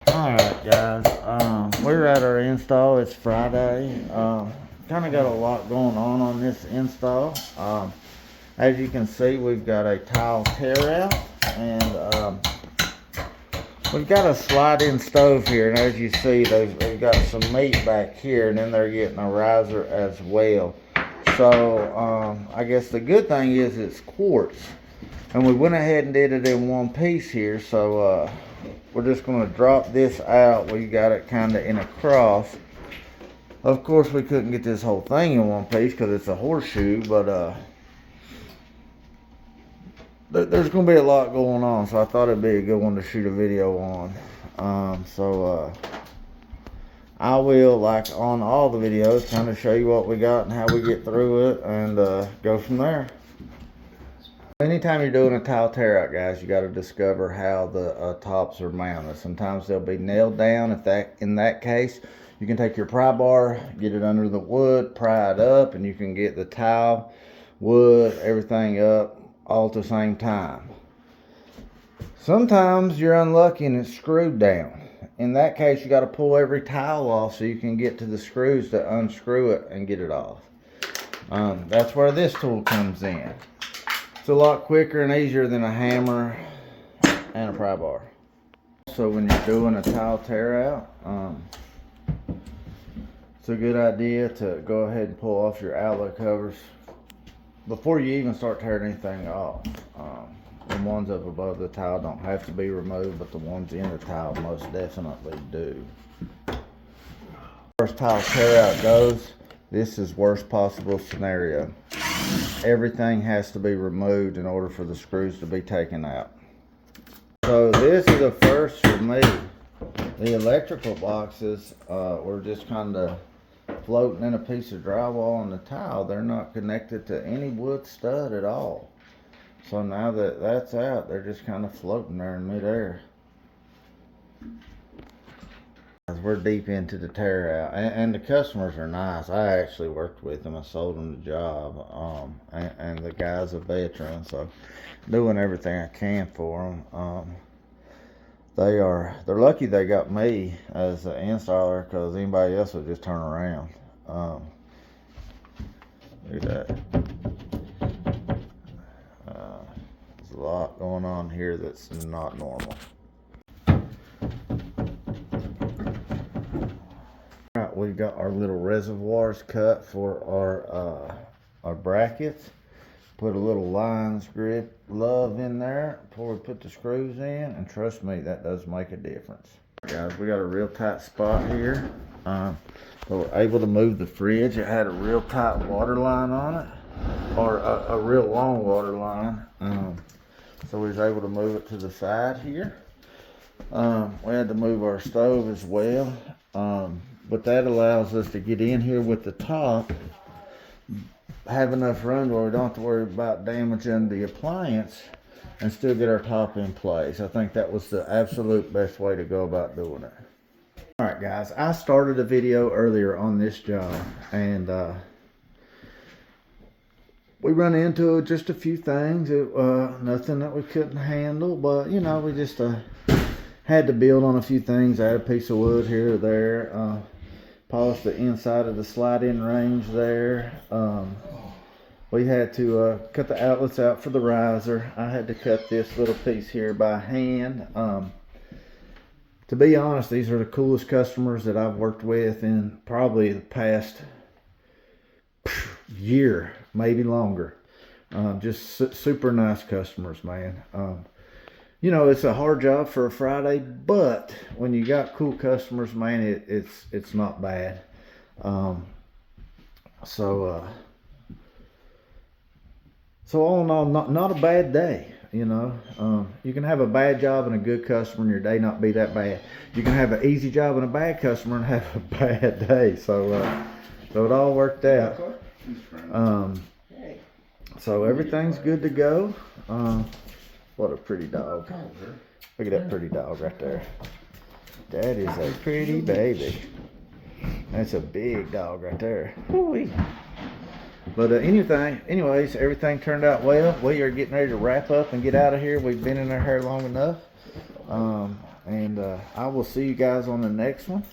Alright guys, we're at our install. It's Friday. Kind of got a lot going on this install. As you can see, we've got a tile tear out, and we've got a slide-in stove here, and as you see, they've got some meat back here, and then they're getting a riser as well. So I guess the good thing is it's quartz, and we went ahead and did it in one piece here. So we're just going to drop this out. We got it kind of in a cross. Of course, we couldn't get this whole thing in one piece because it's a horseshoe, but there's going to be a lot going on, so I thought it'd be a good one to shoot a video on. I will, like on all the videos, kind of show you what we got and how we get through it, and go from there. Anytime you're doing a tile tear out, guys, you got to discover how the tops are mounted. Sometimes they'll be nailed down. In that case, you can take your pry bar, get it under the wood, pry it up, and you can get the tile, wood, everything up all at the same time. Sometimes you're unlucky and it's screwed down. In that case, you got to pull every tile off so you can get to the screws to unscrew it and get it off. That's where this tool comes in. It's a lot quicker and easier than a hammer and a pry bar. So when you're doing a tile tear out, it's a good idea to go ahead and pull off your outlet covers before you even start tearing anything off. The ones up above the tile don't have to be removed, but the ones in the tile most definitely do. First tile tear out goes, this is worst possible scenario. Everything has to be removed in order for the screws to be taken out. So this is a first for me. The electrical boxes were just kind of floating in a piece of drywall on the tile. They're not connected to any wood stud at all. So now that that's out, they're just kind of floating there in midair. We're deep into the tear out, and the customers are nice. I actually worked with them. I sold them the job, and the guy's a veteran, so doing everything I can for them. They're lucky they got me as an installer, because anybody else would just turn around. Look at that. There's a lot going on here that's not normal. Alright, we got our little reservoirs cut for our brackets. Put a little Lions grip love in there before we put the screws in, and trust me, that does make a difference. Guys, we got a real tight spot here. We were able to move the fridge. It had a real tight water line on it, or a real long water line. So we was able to move it to the side here. We had to move our stove as well. But that allows us to get in here with the top, have enough room where we don't have to worry about damaging the appliance, and still get our top in place. I think that was the absolute best way to go about doing it. Alright guys, I started a video earlier on this job, and we run into just a few things. Nothing that we couldn't handle, but you know, we just had to build on a few things. Add a piece of wood here or there. Polish the inside of the slide-in range there. We had to cut the outlets out for the riser. I had to cut this little piece here by hand. To be honest, these are the coolest customers that I've worked with in probably the past year, maybe longer. Just super nice customers, man. You know, it's a hard job for a Friday, but when you got cool customers, man, it's not bad. So all in all, not a bad day. You know, you can have a bad job and a good customer and your day not be that bad. You can have an easy job and a bad customer and have a bad day. So it all worked out. So everything's good to go. What a pretty dog. Look at that pretty dog right there. That is a pretty baby. That's a big dog right there. Woo-wee. But anyways, everything turned out well. We are getting ready to wrap up and get out of here. We've been in our hair long enough. And I will see you guys on the next one.